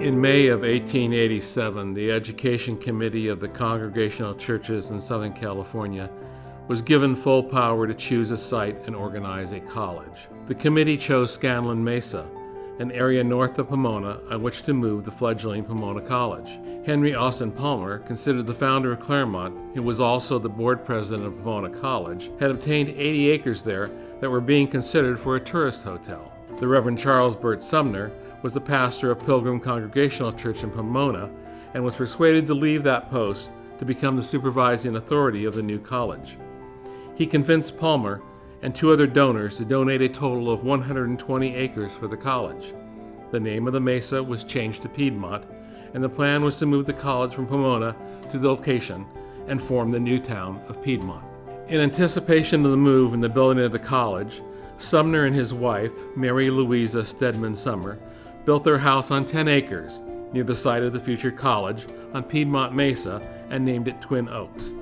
In May of 1887, the Education Committee of the Congregational Churches in Southern California was given full power to choose a site and organize a college. The committee chose Scanlon Mesa, an area north of Pomona on which to move the fledgling Pomona College. Henry Austin Palmer, considered the founder of Claremont, who was also the board president of Pomona College, had obtained 80 acres there that were being considered for a tourist hotel. The Reverend Charles Burt Sumner was the pastor of Pilgrim Congregational Church in Pomona and was persuaded to leave that post to become the supervising authority of the new college. He convinced Palmer and 2 other donors to donate a total of 120 acres for the college. The name of the mesa was changed to Piedmont, and the plan was to move the college from Pomona to the location and form the new town of Piedmont. In anticipation of the move and the building of the college, Sumner and his wife, Mary Louisa Steadman Sumner, built their house on 10 acres near the site of the future college on Piedmont Mesa and named it Twin Oaks.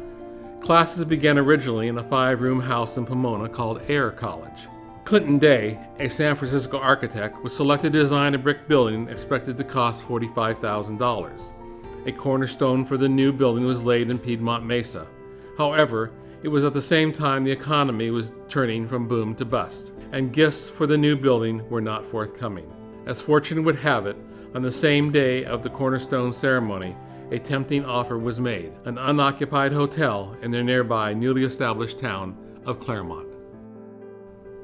Classes began originally in a 5-room house in Pomona called Air College. Clinton Day, a San Francisco architect, was selected to design a brick building expected to cost $45,000. A cornerstone for the new building was laid in Piedmont Mesa. However, it was at the same time the economy was turning from boom to bust, and gifts for the new building were not forthcoming. As fortune would have it, on the same day of the cornerstone ceremony, a tempting offer was made, an unoccupied hotel in the nearby newly established town of Claremont.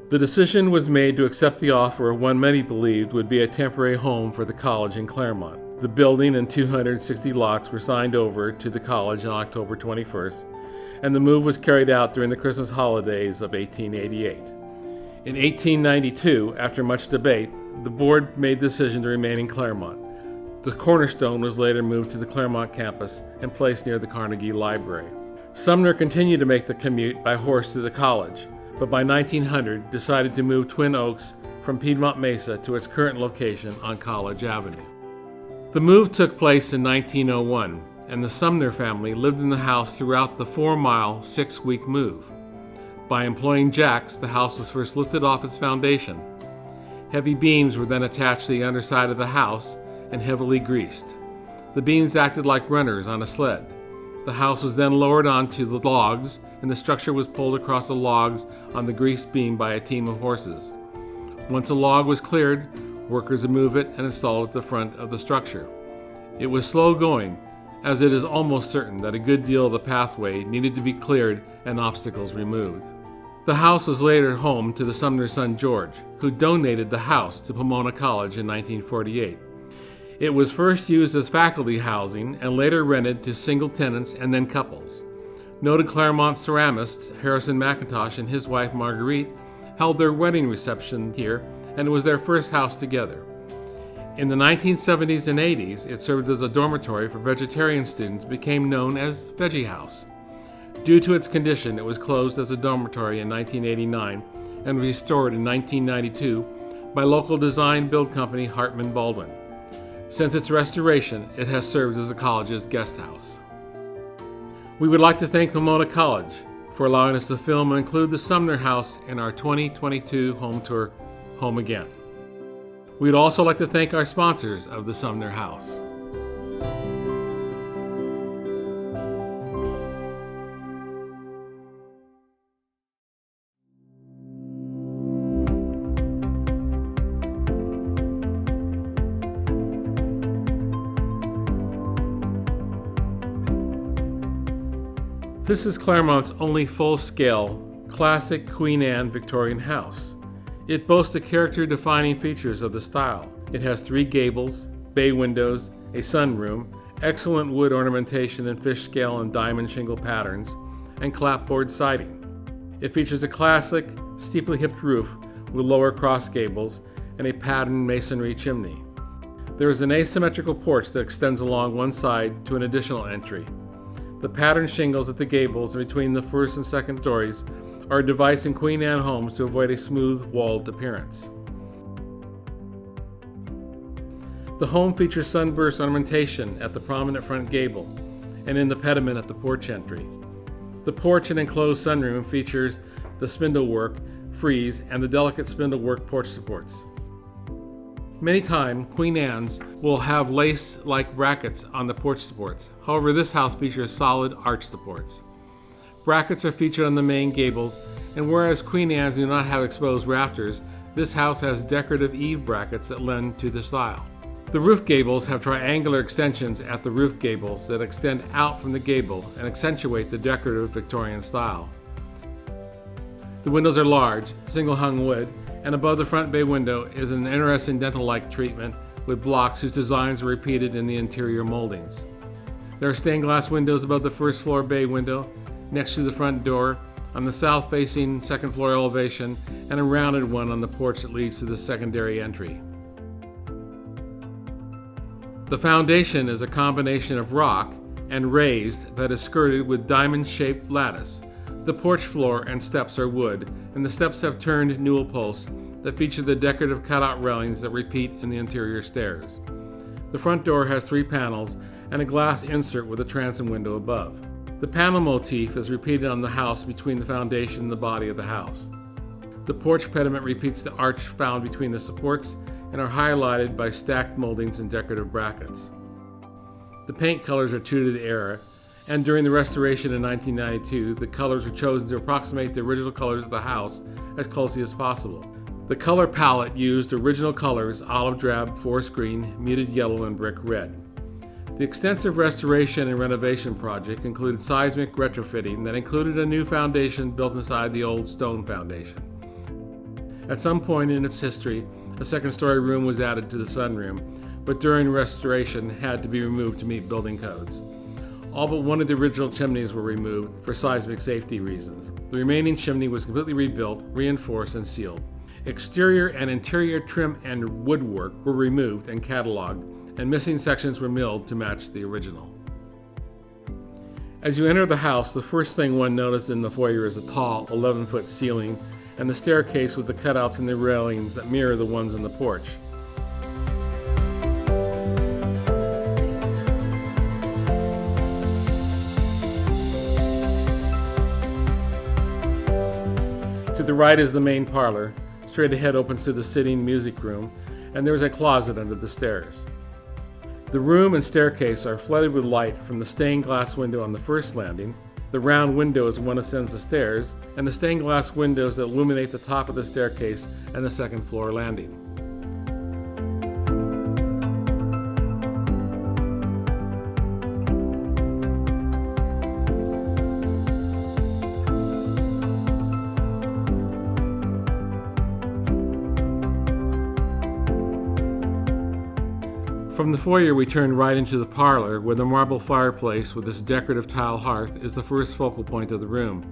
The decision was made to accept the offer of what many believed would be a temporary home for the college in Claremont. The building and 260 lots were signed over to the college on October 21st, and the move was carried out during the Christmas holidays of 1888. In 1892, after much debate, the board made the decision to remain in Claremont. The cornerstone was later moved to the Claremont campus and placed near the Carnegie Library. Sumner continued to make the commute by horse to the college, but by 1900 decided to move Twin Oaks from Piedmont Mesa to its current location on College Avenue. The move took place in 1901, and the Sumner family lived in the house throughout the 4-mile, 6-week move. By employing jacks, the house was first lifted off its foundation. Heavy beams were then attached to the underside of the house and heavily greased. The beams acted like runners on a sled. The house was then lowered onto the logs, and the structure was pulled across the logs on the greased beam by a team of horses. Once a log was cleared, workers would move it and install it at the front of the structure. It was slow going, as it is almost certain that a good deal of the pathway needed to be cleared and obstacles removed. The house was later home to the Sumner's son George, who donated the house to Pomona College in 1948. It was first used as faculty housing and later rented to single tenants and then couples. Noted Claremont ceramist Harrison McIntosh and his wife Marguerite held their wedding reception here, and it was their first house together. In the 1970s and 80s, it served as a dormitory for vegetarian students and became known as Veggie House. Due to its condition, it was closed as a dormitory in 1989 and restored in 1992 by local design-build company HartmanBaldwin. Since its restoration, it has served as the college's guest house. We would like to thank Pomona College for allowing us to film and include the Sumner House in our 2022 home tour, Home Again. We'd also like to thank our sponsors of the Sumner House. This is Claremont's only full-scale, classic Queen Anne Victorian house. It boasts the character-defining features of the style. It has 3 gables, bay windows, a sunroom, excellent wood ornamentation in fish scale and diamond shingle patterns, and clapboard siding. It features a classic, steeply hipped roof with lower cross gables and a patterned masonry chimney. There is an asymmetrical porch that extends along one side to an additional entry. The patterned shingles at the gables and between the first and second stories are a device in Queen Anne homes to avoid a smooth, walled appearance. The home features sunburst ornamentation at the prominent front gable and in the pediment at the porch entry. The porch and enclosed sunroom features the spindlework frieze and the delicate spindlework porch supports. Many times, Queen Anne's will have lace-like brackets on the porch supports. However, this house features solid arch supports. Brackets are featured on the main gables, and whereas Queen Anne's do not have exposed rafters, this house has decorative eave brackets that lend to the style. The roof gables have triangular extensions at the roof gables that extend out from the gable and accentuate the decorative Victorian style. The windows are large, single-hung wood, and above the front bay window is an interesting dental-like treatment with blocks whose designs are repeated in the interior moldings. There are stained glass windows above the first floor bay window, next to the front door, on the south-facing second floor elevation, and a rounded one on the porch that leads to the secondary entry. The foundation is a combination of rock and raised that is skirted with diamond-shaped lattice. The porch floor and steps are wood, and the steps have turned newel posts that feature the decorative cutout railings that repeat in the interior stairs. The front door has 3 panels and a glass insert with a transom window above. The panel motif is repeated on the house between the foundation and the body of the house. The porch pediment repeats the arch found between the supports and are highlighted by stacked moldings and decorative brackets. The paint colors are true to the era, and during the restoration in 1992, the colors were chosen to approximate the original colors of the house as closely as possible. The color palette used original colors: olive drab, forest green, muted yellow, and brick red. The extensive restoration and renovation project included seismic retrofitting that included a new foundation built inside the old stone foundation. At some point in its history, a second-story room was added to the sunroom, but during restoration had to be removed to meet building codes. All but one of the original chimneys were removed for seismic safety reasons. The remaining chimney was completely rebuilt, reinforced, and sealed. Exterior and interior trim and woodwork were removed and cataloged, and missing sections were milled to match the original. As you enter the house, the first thing one noticed in the foyer is a tall 11-foot ceiling and the staircase with the cutouts in the railings that mirror the ones on the porch. To the right is the main parlor. Straight ahead opens to the sitting music room, and there is a closet under the stairs. The room and staircase are flooded with light from the stained glass window on the first landing, the round window as one ascends the stairs, and the stained glass windows that illuminate the top of the staircase and the second floor landing. From the foyer, we turn right into the parlor, where the marble fireplace with its decorative tile hearth is the first focal point of the room.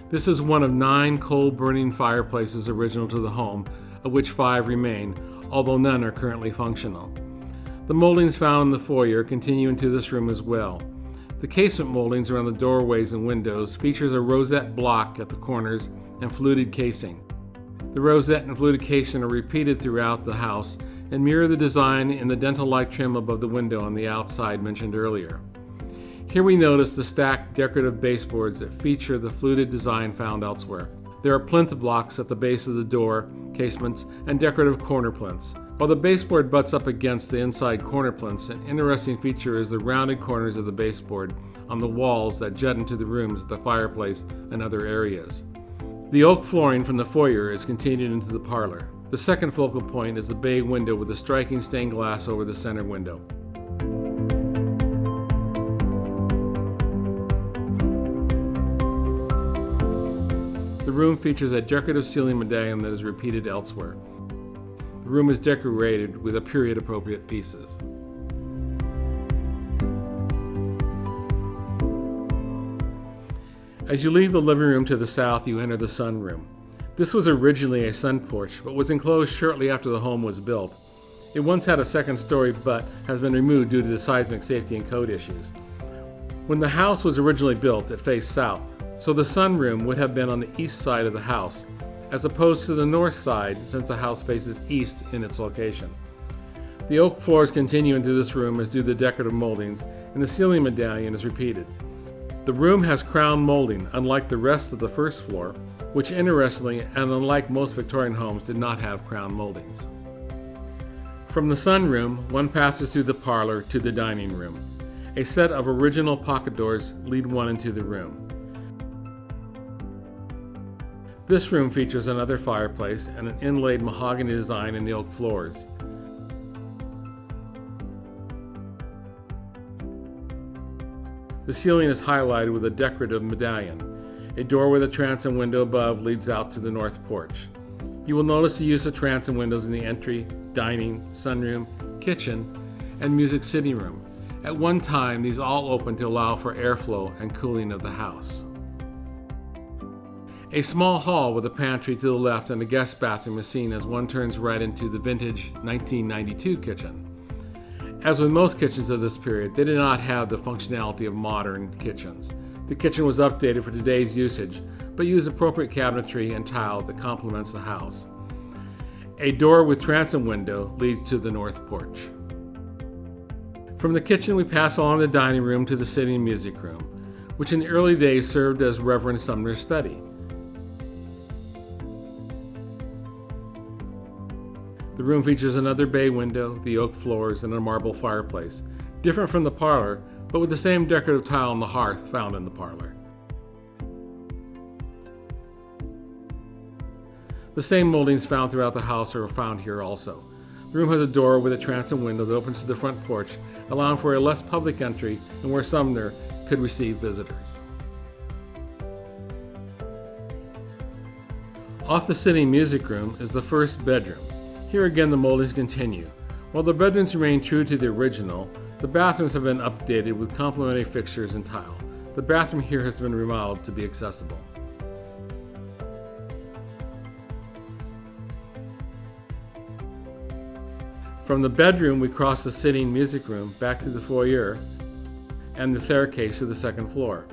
This is one of 9 coal-burning fireplaces original to the home, of which 5 remain, although none are currently functional. The moldings found in the foyer continue into this room as well. The casement moldings around the doorways and windows features a rosette block at the corners and fluted casing. The rosette and fluted casing are repeated throughout the house and mirror the design in the dental-like trim above the window on the outside mentioned earlier. Here we notice the stacked decorative baseboards that feature the fluted design found elsewhere. There are plinth blocks at the base of the door, casements, and decorative corner plinths. While the baseboard butts up against the inside corner plinths, an interesting feature is the rounded corners of the baseboard on the walls that jut into the rooms at the fireplace and other areas. The oak flooring from the foyer is continued into the parlor. The second focal point is the bay window with a striking stained glass over the center window. The room features a decorative ceiling medallion that is repeated elsewhere. The room is decorated with period-appropriate pieces. As you leave the living room to the south, you enter the sunroom. This was originally a sun porch, but was enclosed shortly after the home was built. It once had a second story, but has been removed due to the seismic safety and code issues. When the house was originally built, it faced south, so the sunroom would have been on the east side of the house, as opposed to the north side, since the house faces east in its location. The oak floors continue into this room, as do the decorative moldings, and the ceiling medallion is repeated. The room has crown molding, unlike the rest of the first floor, which interestingly, and unlike most Victorian homes, did not have crown moldings. From the sunroom, one passes through the parlor to the dining room. A set of original pocket doors lead one into the room. This room features another fireplace and an inlaid mahogany design in the oak floors. The ceiling is highlighted with a decorative medallion. A door with a transom window above leads out to the north porch. You will notice the use of transom windows in the entry, dining, sunroom, kitchen, and music sitting room. At one time, these all opened to allow for airflow and cooling of the house. A small hall with a pantry to the left and a guest bathroom is seen as one turns right into the vintage 1992 kitchen. As with most kitchens of this period, they did not have the functionality of modern kitchens. The kitchen was updated for today's usage, but used appropriate cabinetry and tile that complements the house. A door with transom window leads to the north porch. From the kitchen, we pass along the dining room to the sitting music room, which in the early days served as Reverend Sumner's study. The room features another bay window, the oak floors, and a marble fireplace, different from the parlor, but with the same decorative tile on the hearth found in the parlor. The same moldings found throughout the house are found here also. The room has a door with a transom window that opens to the front porch, allowing for a less public entry and where Sumner could receive visitors. Off the sitting music room is the first bedroom. Here again the moldings continue. While the bedrooms remain true to the original, the bathrooms have been updated with complementary fixtures and tile. The bathroom here has been remodeled to be accessible. From the bedroom, we cross the sitting music room back to the foyer and the staircase to the second floor.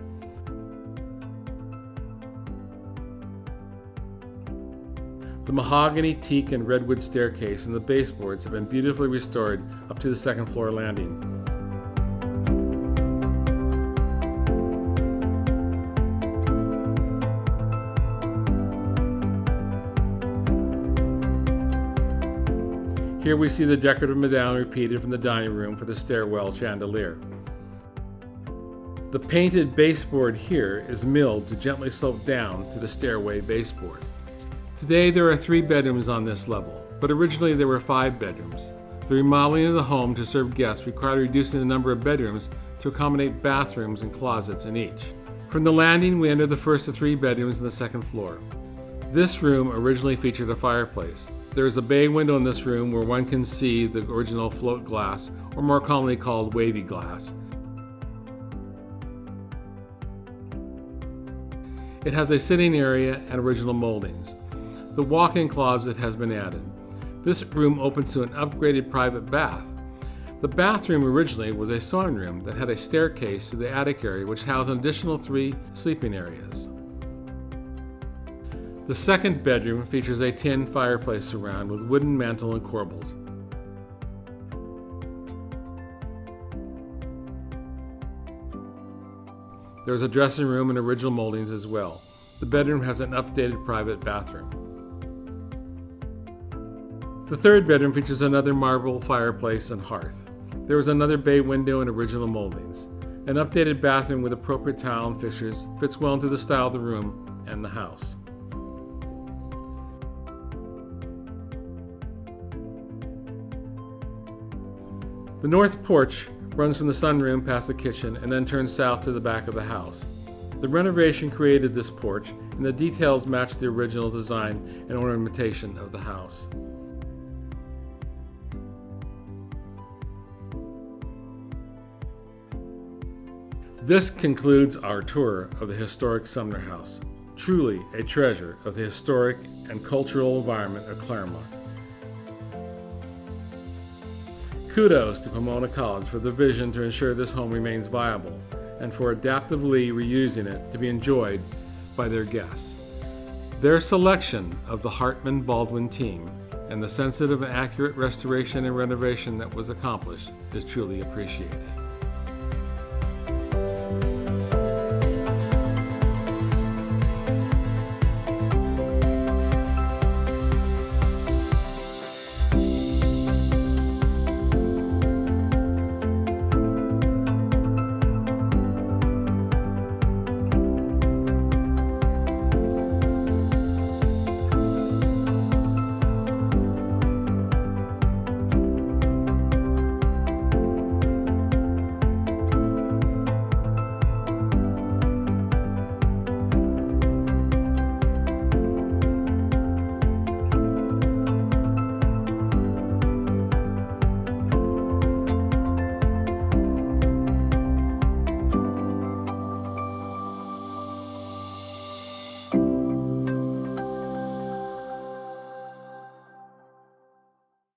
The mahogany, teak, and redwood staircase and the baseboards have been beautifully restored up to the second floor landing. Here we see the decorative medallion repeated from the dining room for the stairwell chandelier. The painted baseboard here is milled to gently slope down to the stairway baseboard. Today there are 3 bedrooms on this level, but originally there were 5 bedrooms. The remodeling of the home to serve guests required reducing the number of bedrooms to accommodate bathrooms and closets in each. From the landing, we enter the first of 3 bedrooms on the second floor. This room originally featured a fireplace. There is a bay window in this room where one can see the original float glass, or more commonly called wavy glass. It has a sitting area and original moldings. The walk-in closet has been added. This room opens to an upgraded private bath. The bathroom originally was a sewing room that had a staircase to the attic area which housed an additional 3 sleeping areas. The second bedroom features a tin fireplace surround with wooden mantel and corbels. There is a dressing room and original moldings as well. The bedroom has an updated private bathroom. The third bedroom features another marble fireplace and hearth. There is another bay window and original moldings. An updated bathroom with appropriate tile and fixtures fits well into the style of the room and the house. The north porch runs from the sunroom past the kitchen and then turns south to the back of the house. The renovation created this porch, and the details match the original design and ornamentation of the house. This concludes our tour of the historic Sumner House, truly a treasure of the historic and cultural environment of Claremont. Kudos to Pomona College for the vision to ensure this home remains viable and for adaptively reusing it to be enjoyed by their guests. Their selection of the HartmanBaldwin team and the sensitive and accurate restoration and renovation that was accomplished is truly appreciated.